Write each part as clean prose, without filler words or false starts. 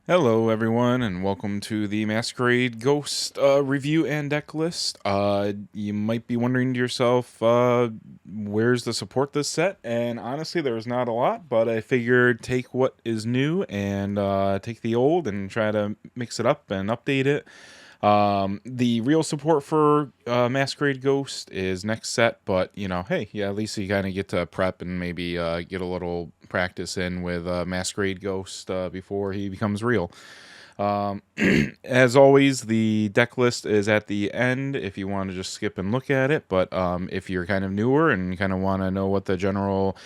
Hello, everyone, and welcome to the Masquerade Ghost review and deck list. You might be wondering to yourself, where's the support this set? And honestly, there's not a lot, but I figured take what is new and take the old and try to mix it up and update it. The real support for Masquerade Ghost is next set, but hey, yeah, at least you kind of get to prep and maybe get a little practice in with Masquerade Ghost before he becomes real. Um, as always, the deck list is at the end if you want to just skip and look at it. But if you're kind of newer and kind of want to know what the general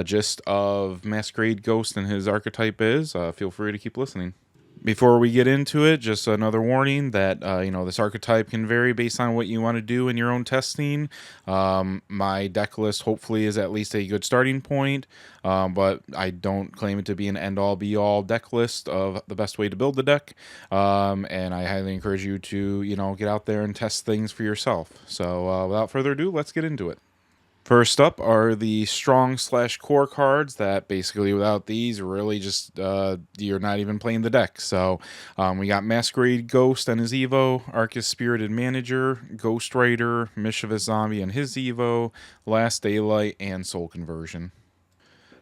gist of Masquerade Ghost and his archetype is, feel free to keep listening. Before we get into it, just another warning that this archetype can vary based on what you want to do in your own testing. My deck list hopefully is at least a good starting point, but I don't claim it to be an end-all be-all deck list of the best way to build the deck. And I highly encourage you to get out there and test things for yourself. So without further ado, let's get into it. First up are the strong slash core cards that basically without these really just you're not even playing the deck. So we got Masquerade Ghost and his Evo, Arcus Spirited Manager, Ghost Rider, Mischievous Zombie and his Evo, Last Daylight, and Soul Conversion.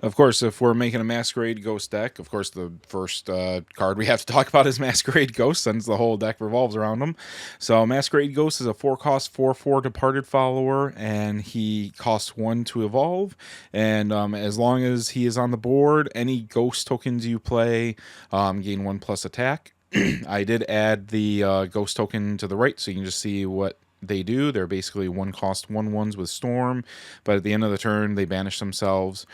Of course, if we're making a Masquerade Ghost deck, of course, the first card we have to talk about is Masquerade Ghost, since the whole deck revolves around him. So, Masquerade Ghost is a 4-cost, 4/4 Departed follower, and he costs 1 to evolve. And as long as he is on the board, any ghost tokens you play gain 1+ attack. I did add the ghost token to the right, so you can just see what they do. They're basically 1-cost 1/1s with Storm, but at the end of the turn, they banish themselves.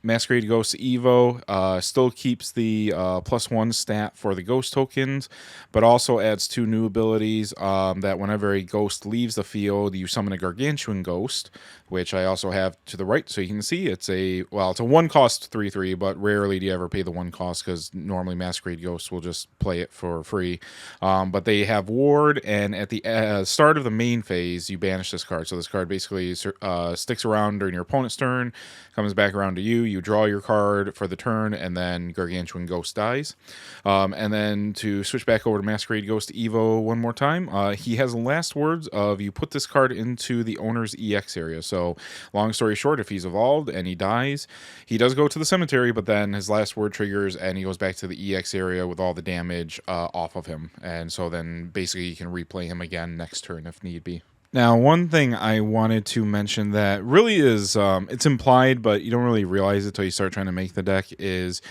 Masquerade Ghost Evo still keeps the +1 stat for the ghost tokens, but also adds 2 new abilities that whenever a ghost leaves the field, you summon a gargantuan ghost, which I also have to the right, so you can see it's a 1-cost 3/3, but rarely do you ever pay the 1 cost because normally Masquerade Ghosts will just play it for free. But they have Ward, and at the start of the main phase, you banish this card. So this card basically sticks around during your opponent's turn, comes back around to you. You draw your card for the turn, and then Gargantuan Ghost dies. And then to switch back over to Masquerade Ghost Evo one more time, he has the last words of you put this card into the owner's EX area. So long story short, if he's evolved and he dies, he does go to the cemetery, but then his last word triggers and he goes back to the EX area with all the damage off of him. And so then basically you can replay him again next turn if need be. Now, one thing I wanted to mention that really is, it's implied, but you don't really realize it till you start trying to make the deck, is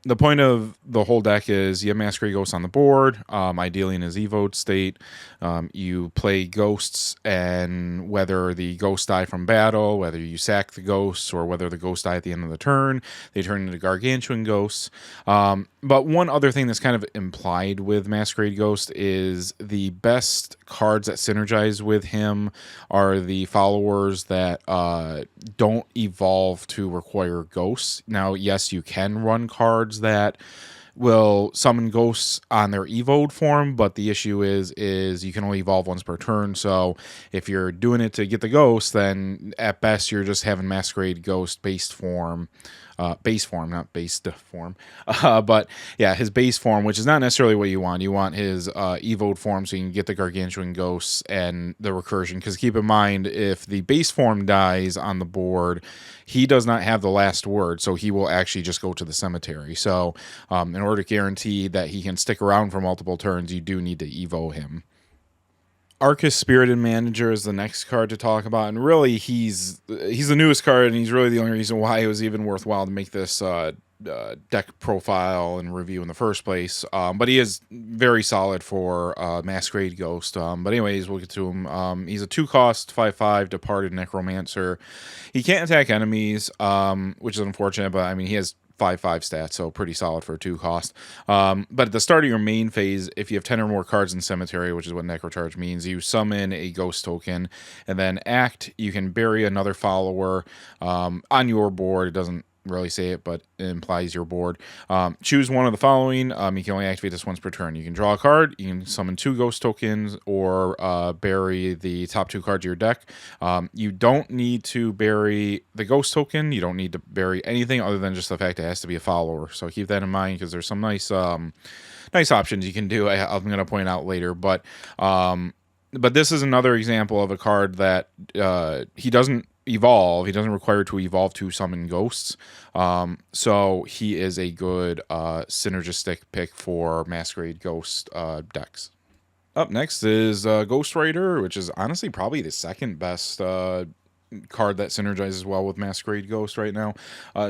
the point of the whole deck is you have Masquerade Ghost on the board, ideally in his evoed state. You play ghosts, and whether the ghosts die from battle, whether you sack the ghosts, or whether the ghosts die at the end of the turn, they turn into gargantuan ghosts. But one other thing that's kind of implied with Masquerade Ghost is the best cards that synergize with him are the followers that don't evolve to require ghosts. Now, yes, you can run cards that will summon ghosts on their evoed form, but the issue is you can only evolve once per turn. So if you're doing it to get the ghost, then at best you're just having Masquerade Ghost based form. Base form, not based form. But yeah, his base form, which is not necessarily what you want. You want his evoed form so you can get the gargantuan ghosts and the recursion. Because keep in mind, if the base form dies on the board, he does not have the last word, so he will actually just go to the cemetery. So in order to guarantee that he can stick around for multiple turns, you do need to evo him. Arcus Spirited Manager is the next card to talk about, and really he's the newest card, and he's really the only reason why it was even worthwhile to make this deck profile and review in the first place. But he is very solid for Masquerade Ghost. But anyways, we'll get to him. He's a 2-cost 5/5 Departed Necromancer. He can't attack enemies, which is unfortunate, but I mean he has 5/5 stats, so pretty solid for a 2-cost. But at the start of your main phase, if you have 10 or more cards in Cemetery, which is what Necrocharge means, you summon a ghost token, and then act, you can bury another follower on your board. It doesn't really say it, but it implies you're bored. Choose one of the following. You can only activate this once per turn. You can draw a card, you can summon 2 ghost tokens, or bury the top 2 cards of your deck. You don't need to bury the ghost token. You don't need to bury anything other than just the fact it has to be a follower. So keep that in mind, because there's some nice options you can do. I'm going to point out later, but this is another example of a card that he doesn't evolve. He doesn't require to evolve to summon ghosts. So he is a good synergistic pick for Masquerade Ghost decks. Up next is Ghost Rider, which is honestly probably the second best card that synergizes well with Masquerade Ghost right now.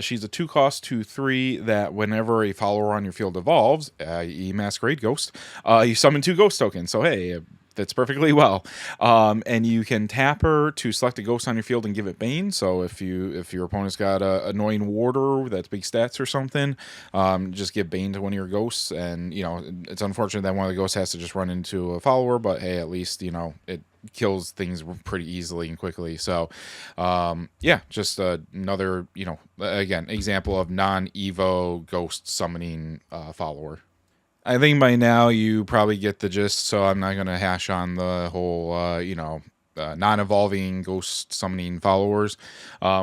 She's a 2-cost 2/3 that whenever a follower on your field evolves, i.e. Masquerade Ghost, you summon 2 ghost tokens. So hey, fits perfectly well. And you can tap her to select a ghost on your field and give it Bane. So if your opponent's got a annoying warder that's big stats or something, just give Bane to one of your ghosts. And it's unfortunate that one of the ghosts has to just run into a follower, but hey, at least it kills things pretty easily and quickly. So yeah, just another again example of non-evo ghost summoning follower. I think by now you probably get the gist, so I'm not going to hash on the whole, non-evolving ghost summoning followers,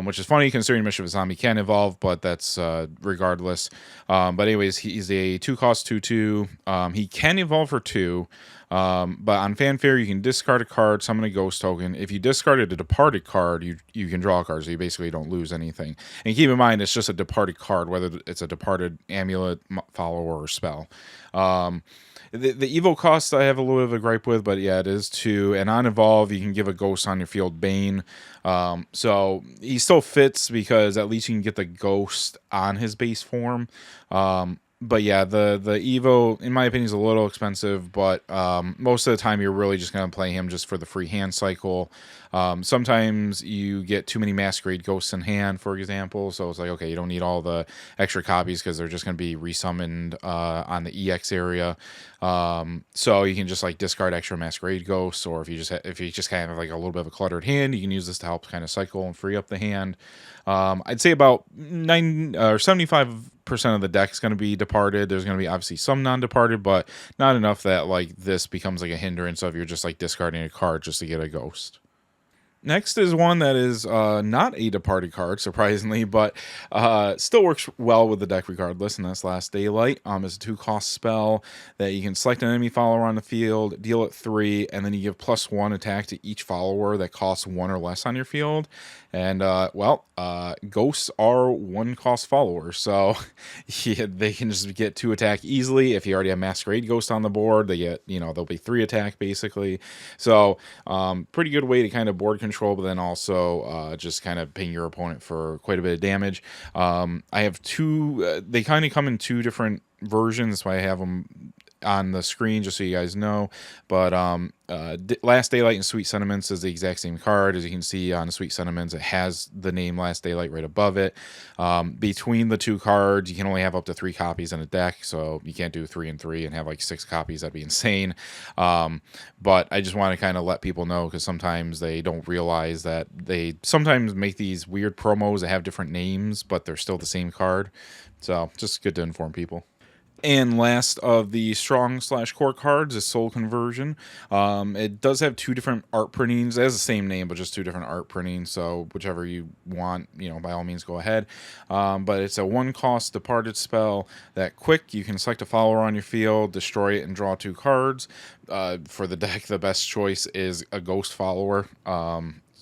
which is funny considering Mischievous Zombie can evolve, but that's regardless. But anyways, he's a 2-cost 2/2. He can evolve for 2. But on Fanfare, you can discard a card, summon a ghost token. If you discarded a departed card, you can draw a card, so you basically don't lose anything. And keep in mind, it's just a departed card, whether it's a departed amulet, follower, or spell. The Evo cost I have a little bit of a gripe with, but yeah, it is 2. And on Evolve, you can give a ghost on your field Bane. So he still fits because at least you can get the ghost on his base form. But yeah, the Evo, in my opinion, is a little expensive, but most of the time you're really just going to play him just for the free hand cycle. Sometimes you get too many Masquerade Ghosts in hand, for example, so it's like, okay, you don't need all the extra copies because they're just going to be resummoned on the EX area. So you can just like discard extra Masquerade Ghosts, or if you just kind of have like a little bit of a cluttered hand, you can use this to help kind of cycle and free up the hand. I'd say about 75% of the deck is going to be departed. There's going to be obviously some non-departed, but not enough that like this becomes like a hindrance of you're just like discarding a card just to get a ghost. Next is one that is not a departed card, surprisingly, but still works well with the deck regardless, and that's Last Daylight. It's a 2-cost spell that you can select an enemy follower on the field, deal it 3, and then you give +1 attack to each follower that costs 1 or less on your field. And, ghosts are 1-cost followers, so they can just get 2 attack easily. If you already have Masquerade Ghost on the board, they get, they'll be 3 attack, basically. So, pretty good way to kind of board control, but then also just kind of ping your opponent for quite a bit of damage. I have 2, they kind of come in 2 different versions, that's why I have them on the screen just so you guys know. But Last Daylight and Sweet Sentiments is the exact same card. As you can see on Sweet Sentiments, it has the name Last Daylight right above it. Between the 2 cards, you can only have up to 3 copies in a deck, so you can't do 3 and 3 and have like 6 copies. That'd be insane. But I just want to kind of let people know, because sometimes they don't realize that they sometimes make these weird promos that have different names, but they're still the same card. So just good to inform people. And last of the strong/core cards is Soul Conversion. It does have 2 different art printings. It has the same name, but just 2 different art printings. So whichever you want, by all means, go ahead. But it's a 1-cost departed spell that quick. You can select a follower on your field, destroy it, and draw 2 cards. For the deck, the best choice is a ghost follower.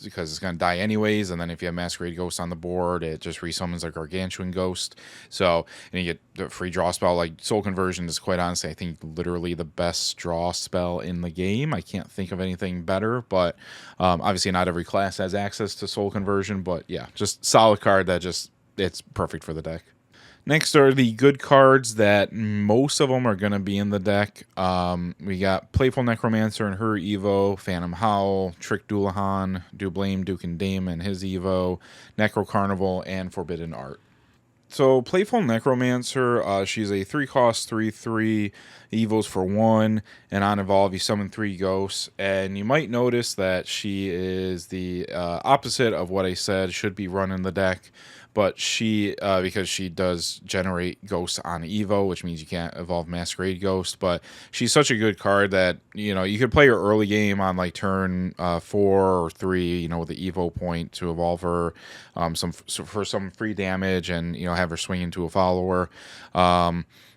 Because it's going to die anyways, and then if you have Masquerade Ghost on the board, it just resummons a Gargantuan Ghost. So, and you get the free draw spell. Like, Soul Conversion is quite honestly, I think, literally the best draw spell in the game. I can't think of anything better, but obviously not every class has access to Soul Conversion, but yeah, just solid card that it's perfect for the deck. Next are the good cards that most of them are going to be in the deck. We got Playful Necromancer and her Evo, Phantom Howl, Trick Doulahan, Dublame, Duke and Dame and his Evo, Necro Carnival, and Forbidden Art. So Playful Necromancer, she's a 3-cost 3/3, Evos for 1, and on Evolve you summon 3 ghosts. And you might notice that she is the opposite of what I said should be run in the deck. but she because she does generate ghosts on Evo, which means you can't evolve Masquerade Ghost. But she's such a good card that you could play her early game on like turn 4 or 3, with the Evo point to evolve her for some free damage, and have her swing into a follower.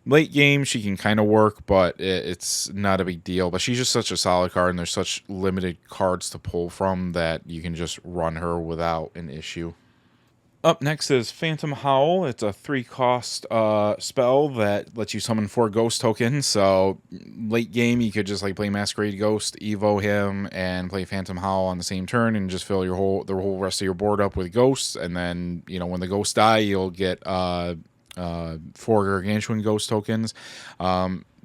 Late game, she can kind of work, but it's not a big deal. But she's just such a solid card, and there's such limited cards to pull from that you can just run her without an issue. Up next is Phantom Howl. It's a 3-cost spell that lets you summon 4 ghost tokens. So late game, you could just like play Masquerade Ghost, Evo him, and play Phantom Howl on the same turn, and just fill the whole rest of your board up with ghosts. And then when the ghosts die, you'll get 4 gargantuan ghost tokens.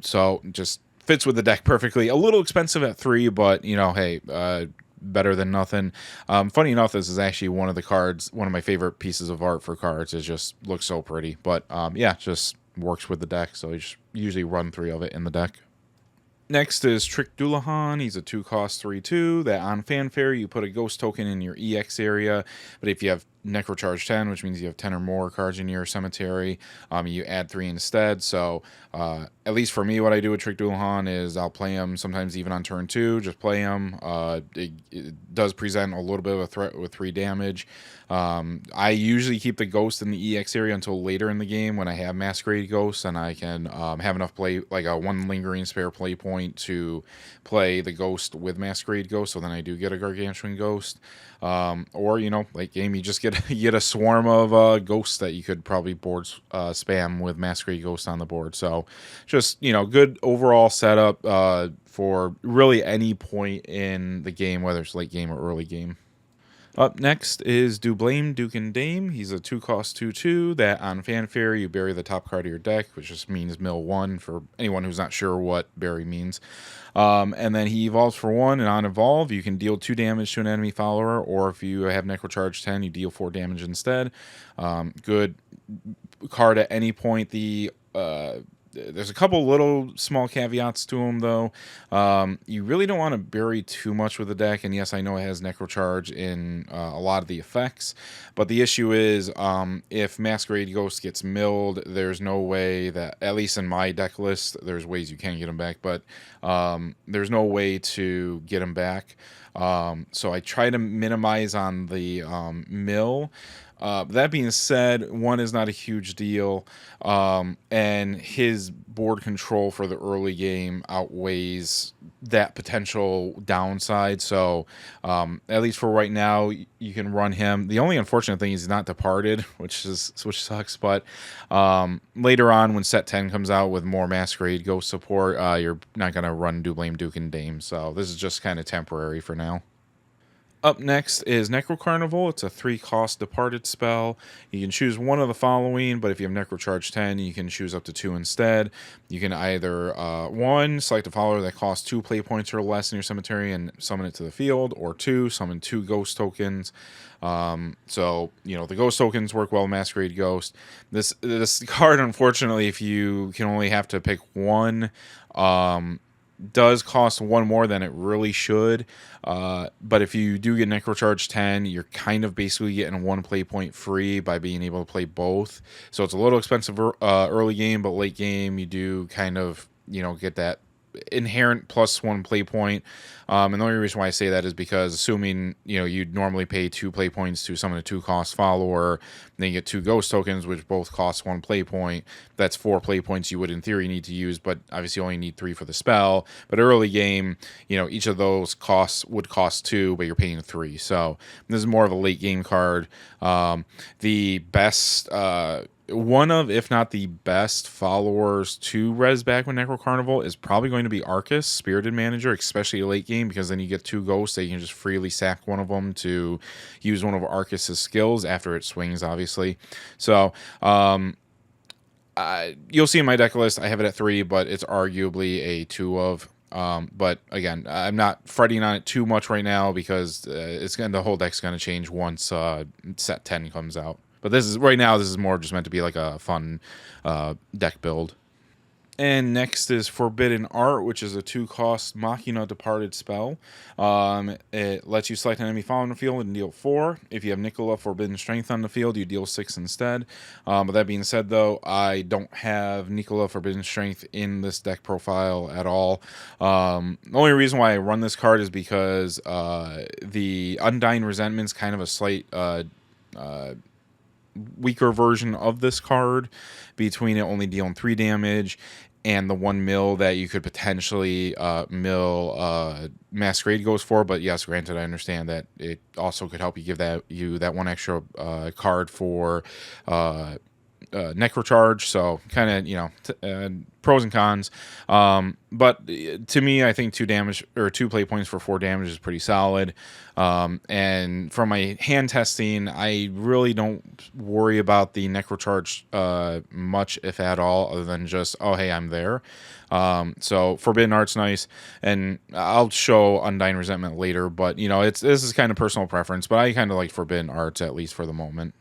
So just fits with the deck perfectly. A little expensive at 3, but hey, better than nothing. Funny enough, this is actually one of my favorite pieces of art for cards. It just looks so pretty. But yeah, just works with the deck. So you just usually run 3 of it in the deck. Next is Trick Doulahan. He's a 2-cost 3/2 that on Fanfare you put a ghost token in your EX area, but if you have Necrocharge 10, which means you have 10 or more cards in your cemetery, you add 3 instead. So at least for me, what I do with Trick Doulahan is I'll play him sometimes even on turn 2, just play him. It does present a little bit of a threat with 3 damage. I usually keep the ghost in the EX area until later in the game when I have Masquerade Ghosts, and I can have enough play, like a 1 lingering spare play point to play the ghost with Masquerade Ghost, so then I do get a Gargantuan Ghost. Or late game, you just get a swarm of ghosts that you could probably board spam with Masquerade Ghost on the board. So just good overall setup for really any point in the game, whether it's late game or early game. Up next is Do Blame Duke and Dame. He's a 2-cost 2/2 that on Fanfare you bury the top card of your deck, which just means mill 1 for anyone who's not sure what bury means. And then he evolves for 1, and on evolve you can deal 2 damage to an enemy follower, or if you have Necrocharge 10, you deal 4 damage instead. Good card at any point. There's a couple little small caveats to him, though. You really don't want to bury too much with the deck, and yes, I know it has Necrocharge in a lot of the effects, but the issue is if Masquerade Ghost gets milled, there's no way that, at least in my deck list, there's ways you can get him back, but there's no way to get him back. So I try to minimize on the mill. That being said, 1 is not a huge deal, and his board control for the early game outweighs that potential downside. So at least for right now, you can run him. The only unfortunate thing is he's not departed, which sucks. But later on, when set 10 comes out with more Masquerade Ghost support, you're not gonna run Do Blame Duke and Dame. So this is just kind of temporary for now. Up next is Necrocarnival. It's a 3-cost departed spell. You can choose one of the following, but if you have Necrocharge 10, you can choose up to 2 instead. You can either 1, select a follower that costs 2 play points or less in your cemetery and summon it to the field, or 2, summon 2 ghost tokens. So the ghost tokens work well with Masquerade Ghost. This card, unfortunately, if you can only have to pick one, does cost 1 more than it really should, but if you do get Necrocharge 10, you're kind of basically getting 1 play point free by being able to play both. So it's a little expensive early game, but late game you do kind of get that inherent +1 play point. And the only reason why I say that is because assuming you'd normally pay 2 play points to summon a 2-cost follower, then you get 2 ghost tokens which both cost 1 play point. That's 4 play points you would in theory need to use, but obviously you only need 3 for the spell. But early game, each of those would cost 2, but you're paying 3. So this is more of a late game card. The best one of, if not the best followers to res back with Necrocarnival is probably going to be Arcus, Spirited Manager, especially late game, because then you get 2 ghosts that you can just freely sack one of them to use one of Arcus's skills after it swings, obviously. So you'll see in my deck list, I have it at 3, but it's arguably a 2 of. But again, I'm not fretting on it too much right now because the whole deck's going to change once set 10 comes out. But this is more just meant to be like a fun deck build. And next is Forbidden Art, which is a 2-cost Machina Departed spell. It lets you select an enemy found on the field and deal 4. If you have Nicola Forbidden Strength on the field, you deal 6 instead. But that being said, though, I don't have Nicola Forbidden Strength in this deck profile at all. The only reason why I run this card is because the Undying Resentment's kind of a slight weaker version of this card, between it only dealing 3 damage and the 1 mill that you could potentially mill Masquerade goes for. But yes, granted, I understand that it also could help you give that 1 extra card for Necrocharge. So kind of, pros and cons. But to me, I think 2 damage or 2 play points for 4 damage is pretty solid. And from my hand testing, I really don't worry about the Necrocharge much, if at all, other than just, oh, hey, I'm there. So Forbidden Art's nice, and I'll show Undying Resentment later, but this is kind of personal preference, but I kind of like Forbidden Arts, at least for the moment.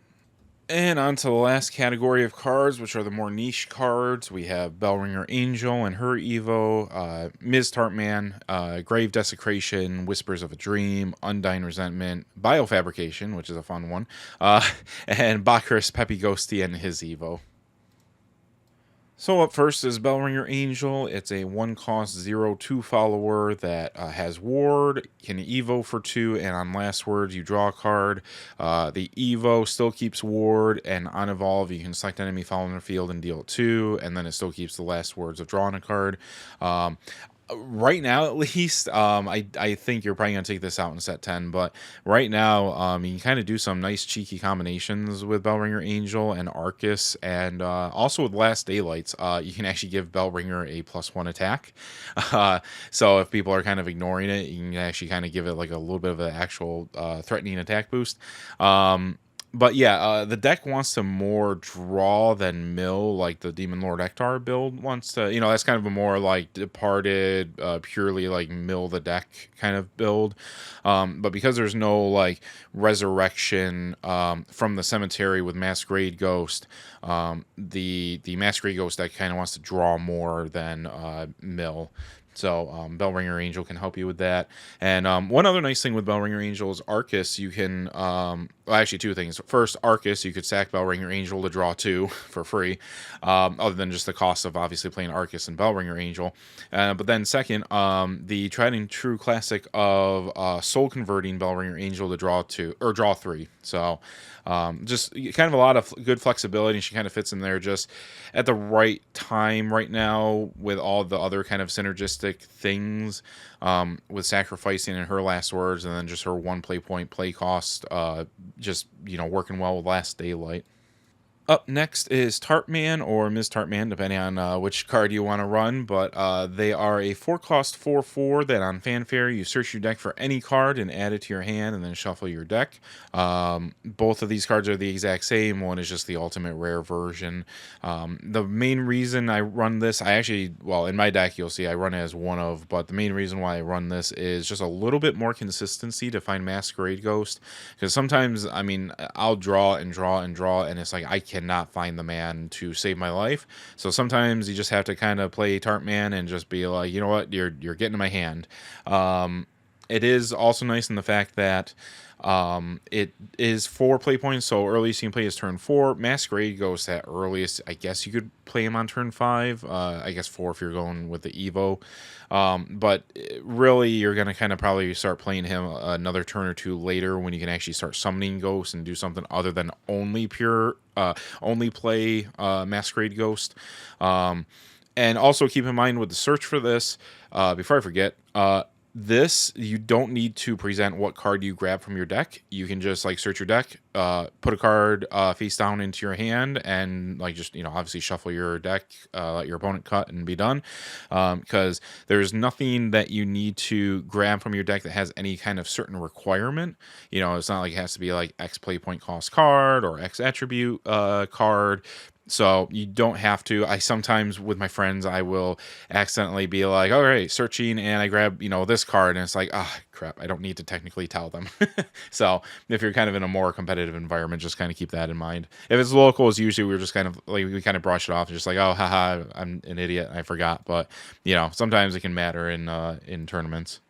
And on to the last category of cards, which are the more niche cards. We have Bellringer Angel and her Evo, Ms. Tartman, Grave Desecration, Whispers of a Dream, Undying Resentment, Biofabrication, which is a fun one, and Bakris Peppy Ghosty and his Evo. So up first is Bellringer Angel. It's a 1-cost 0/2 follower that has Ward, can Evo for 2, and on last words you draw a card. The Evo still keeps Ward, and on Evolve you can select enemy following the field and deal 2, and then it still keeps the last words of drawing a card. Right now, at least, I think you're probably going to take this out in set 10, but right now, you can kind of do some nice cheeky combinations with Bellringer Angel and Arcus, and also with Last Daylights, you can actually give Bellringer a +1 attack. So if people are kind of ignoring it, you can actually kind of give it like a little bit of an actual threatening attack boost. But yeah, the deck wants to more draw than mill, like the Demon Lord Ektar build wants to. That's kind of a more like Departed, purely like mill the deck kind of build. But because there's no like resurrection from the cemetery with Masquerade Ghost, the Masquerade Ghost deck kind of wants to draw more than mill. So Bellringer Angel can help you with that. And one other nice thing with Bellringer Angel is Arcus. You can, well, actually 2 things. First, Arcus, you could sack Bellringer Angel to draw 2 for free, other than just the cost of obviously playing Arcus and Bellringer Angel. But then second, the tried and true classic of soul converting Bellringer Angel to draw 2 or draw 3. So just kind of a lot of good flexibility. She kind of fits in there just at the right time right now with all the other kind of synergistic things, with sacrificing in her last words and then just her 1 play point play cost, just working well with Last Daylight. Up next is Tartman or Ms. Tartman, depending on which card you want to run, but they are a 4-cost 4/4 that on Fanfare you search your deck for any card and add it to your hand and then shuffle your deck. Both of these cards are the exact same. One is just the ultimate rare version. The main reason I run this, in my deck you'll see I run it as one of, but the main reason why I run this is just a little bit more consistency to find Masquerade Ghost, because sometimes, I'll draw and draw and draw, and it's like I cannot find the man to save my life. So sometimes you just have to kind of play Tartman and just be like, you know what, you're getting to my hand. It is also nice in the fact that it is 4 play points, so earliest you can play is turn 4. Masquerade goes at earliest. I guess you could play him on turn 5. I guess 4 if you're going with the Evo. But really, you're going to kind of probably start playing him another turn or 2 later when you can actually start summoning ghosts and do something other than only play Masquerade Ghost. And also keep in mind with the search for this, before I forget, this, you don't need to present what card you grab from your deck. You can just search your deck, put a card face down into your hand, and just obviously shuffle your deck, let your opponent cut, and be done. Because there's nothing that you need to grab from your deck that has any kind of certain requirement. It's not like it has to be like X play point cost card or X attribute card. So you don't have to. I sometimes with my friends, I will accidentally be like, all right, searching, and I grab, this card, and it's like, ah, crap, I don't need to technically tell them. So if you're kind of in a more competitive environment, just kind of keep that in mind. If it's local, it's usually we're just kind of like, we kind of brush it off, just like, oh, haha, I'm an idiot, I forgot. But sometimes it can matter in tournaments.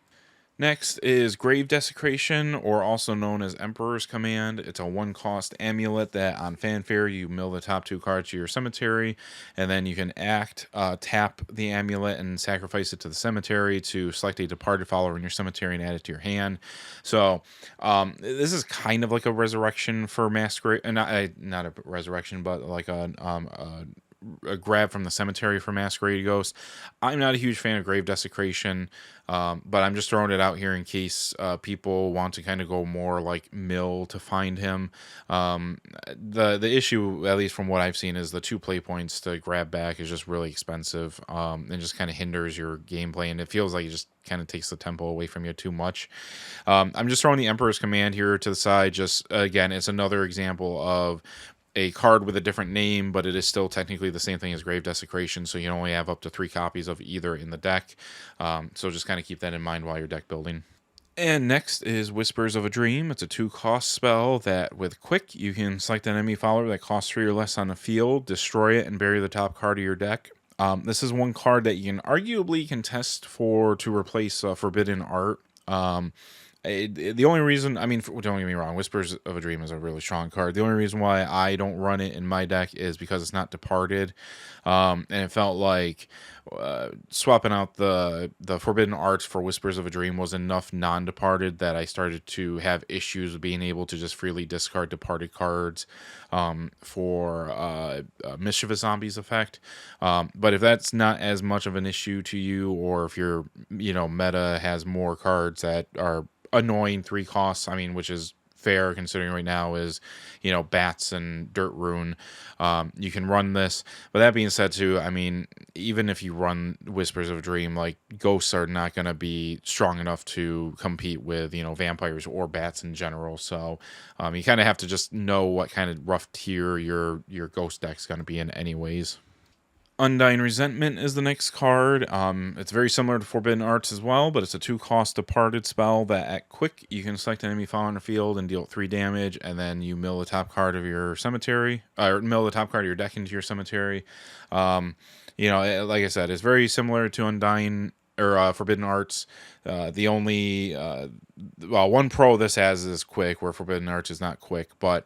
Next is Grave Desecration, or also known as Emperor's Command. It's a one-cost amulet that on fanfare you mill the top two cards to your cemetery, and then you can tap the amulet and sacrifice it to the cemetery to select a departed follower in your cemetery and add it to your hand. So this is kind of like a resurrection for Masquerade, not a resurrection, but like a grab from the cemetery for Masquerade Ghost. I'm not a huge fan of Grave Desecration, but I'm just throwing it out here in case people want to kind of go more like mill to find him. The issue, at least from what I've seen, is the 2 play points to grab back is just really expensive, and just kind of hinders your gameplay, and it feels like it just kind of takes the tempo away from you too much. I'm just throwing the Emperor's Command here to the side. Just again, it's another example of a card with a different name, but it is still technically the same thing as Grave Desecration, so you only have up to 3 copies of either in the deck. So just kind of keep that in mind while you're deck building. And next is Whispers of a Dream. It's a 2-cost spell that with Quick, you can select an enemy follower that costs 3 or less on the field, destroy it, and bury the top card of your deck. This is one card that you can arguably contest to replace Forbidden Art. The only reason, don't get me wrong, Whispers of a Dream is a really strong card. The only reason why I don't run it in my deck is because it's not departed, and it felt like swapping out the Forbidden Arts for Whispers of a Dream was enough non-departed that I started to have issues with being able to just freely discard departed cards for Mischievous Zombies effect. But if that's not as much of an issue to you, or if your meta has more cards that are annoying 3 costs, which is fair considering right now is Bats and Dirt Rune, you can run this. But that being said too, even if you run Whispers of a Dream, like ghosts are not going to be strong enough to compete with vampires or bats in general. So you kind of have to just know what kind of rough tier your ghost deck's going to be in anyways. Undying Resentment is the next card. It's very similar to Forbidden Arts as well, but it's a 2-cost departed spell that at Quick you can select an enemy follower on the field and deal 3 damage, and then you mill the top card of your cemetery, or mill the top card of your deck into your cemetery. Like I said, it's very similar to Undying or Forbidden Arts. The only one pro this has is Quick, where Forbidden Arts is not Quick, but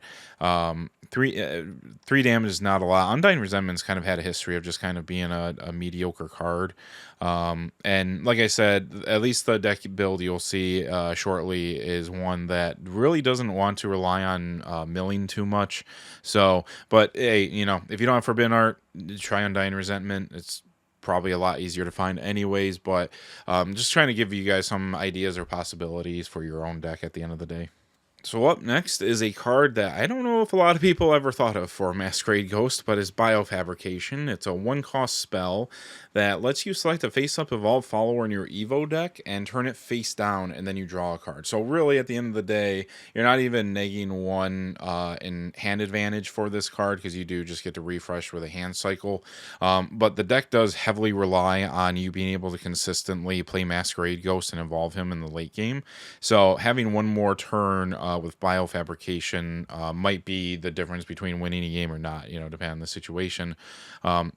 three damage is not a lot. Undying Resentment's kind of had a history of just kind of being a mediocre card. And like I said, at least the deck build you'll see shortly is one that really doesn't want to rely on milling too much. So, but hey, if you don't have Forbidden Art, try Undying Resentment. It's probably a lot easier to find anyways, but just trying to give you guys some ideas or possibilities for your own deck at the end of the day. So up next is a card that I don't know if a lot of people ever thought of for Masquerade Ghost, but it's Biofabrication. It's a 1-cost spell that lets you select a face-up evolved follower in your Evo deck and turn it face down, and then you draw a card. So really, at the end of the day, you're not even negging 1 in hand advantage for this card, because you do just get to refresh with a hand cycle. But the deck does heavily rely on you being able to consistently play Masquerade Ghost and evolve him in the late game. So having 1 more turn with Biofabrication might be the difference between winning a game or not, depending on the situation.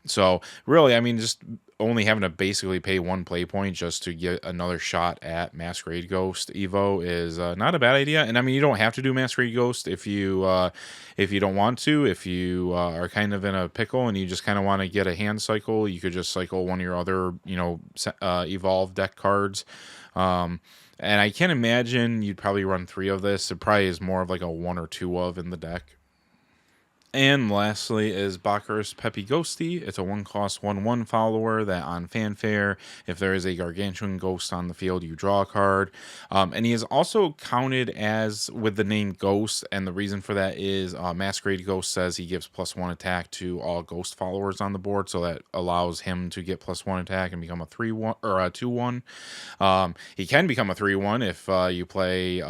So really, just only having to basically pay 1 play point just to get another shot at Masquerade Ghost Evo is not a bad idea. And you don't have to do Masquerade Ghost if you don't want to. If you are kind of in a pickle and you just kind of want to get a hand cycle, you could just cycle one of your other evolved deck cards. And I can't imagine you'd probably run 3 of this. It probably is more of like a 1 or 2 of in the deck. And lastly is Bakker's Peppy Ghosty. It's a 1-cost 1/1 follower that on fanfare, if there is a gargantuan ghost on the field, you draw a card. And he is also counted as with the name Ghost, and the reason for that is Masquerade Ghost says he gives +1 attack to all ghost followers on the board, so that allows him to get +1 attack and become a 3/1 or a 2/1. He can become a 3/1 if you play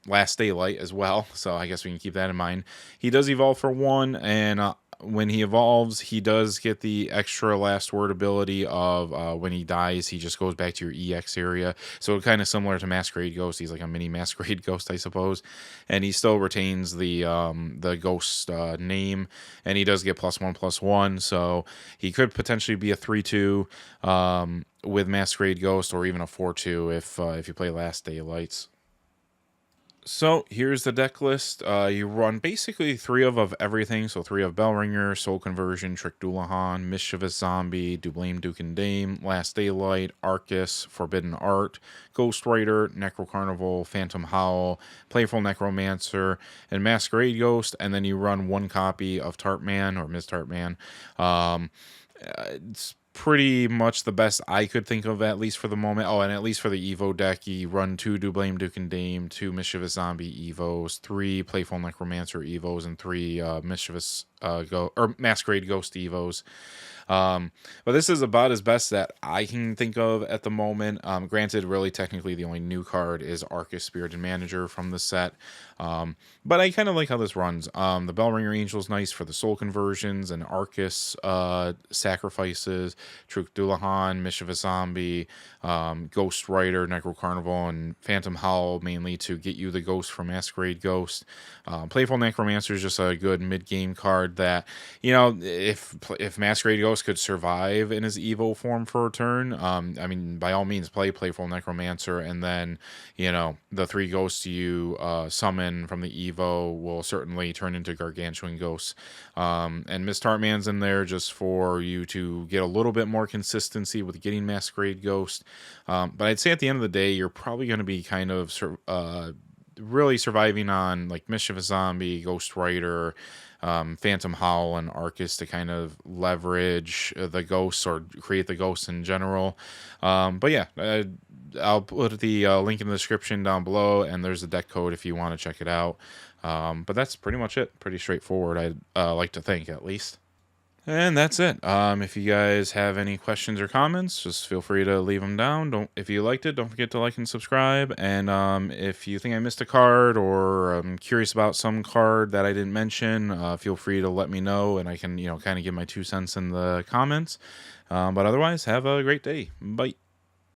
Last Daylight as well, so I guess we can keep that in mind. He does evolve for 1, and when he evolves, he does get the extra last word ability of when he dies, he just goes back to your EX area. So kind of similar to Masquerade Ghost. He's like a mini Masquerade Ghost, I suppose. And he still retains the ghost name, and he does get +1/+1. So he could potentially be a 3/2 with Masquerade Ghost, or even a 4/2 if you play Last Daylights. So here's the deck list. You run basically three of everything. So three of Bellringer, Soul Conversion, Trick Doulahan, Mischievous Zombie, Dublame Duke and Dame, Last Daylight, Arcus, Forbidden Art, Ghost Rider, Necro Carnival, Phantom Howl, Playful Necromancer, and Masquerade Ghost. And then you run one copy of Tartman or Ms. Tartman. It's pretty much the best I could think of, at least for the moment. Oh, and at least for the Evo deck, you run 2 Dublame Duke and Dame, 2 Mischievous Zombie Evos, 3 Playful Necromancer Evos, and 3 Mischievous Masquerade Ghost Evos. But this is about as best that I can think of at the moment. Granted, really technically the only new card is Arcus Spirited Manager from the set. But I kind of like how this runs. The Bellringer Angel's nice for the soul conversions, and Arcus sacrifices, Trick Doulahan, Mischievous Zombie, Ghost Rider, Necro Carnival, and Phantom Howl mainly to get you the ghost from Masquerade Ghost. Playful Necromancer is just a good mid-game card that, if Masquerade Ghost could survive in his Evo form for a turn, I mean, by all means, play Playful Necromancer, and then, the 3 ghosts you summon from the Evo will certainly turn into Gargantuan Ghosts. And Miss Tartman's in there just for you to get a little bit more consistency with getting Masquerade Ghost. But I'd say at the end of the day, you're probably going to be kind of really surviving on like Mischievous Zombie, Ghost Rider, Phantom Howl, and Arcus to kind of leverage the ghosts or create the ghosts in general. But yeah, I'll put the link in the description down below, and there's a deck code if you want to check it out. But that's pretty much it. Pretty straightforward, I'd like to think, at least. And that's it. If you guys have any questions or comments, just feel free to leave them down. If you liked it, don't forget to like and subscribe. And if you think I missed a card, or I'm curious about some card that I didn't mention, feel free to let me know, and I can, kind of give my 2 cents in the comments. But otherwise, have a great day. Bye.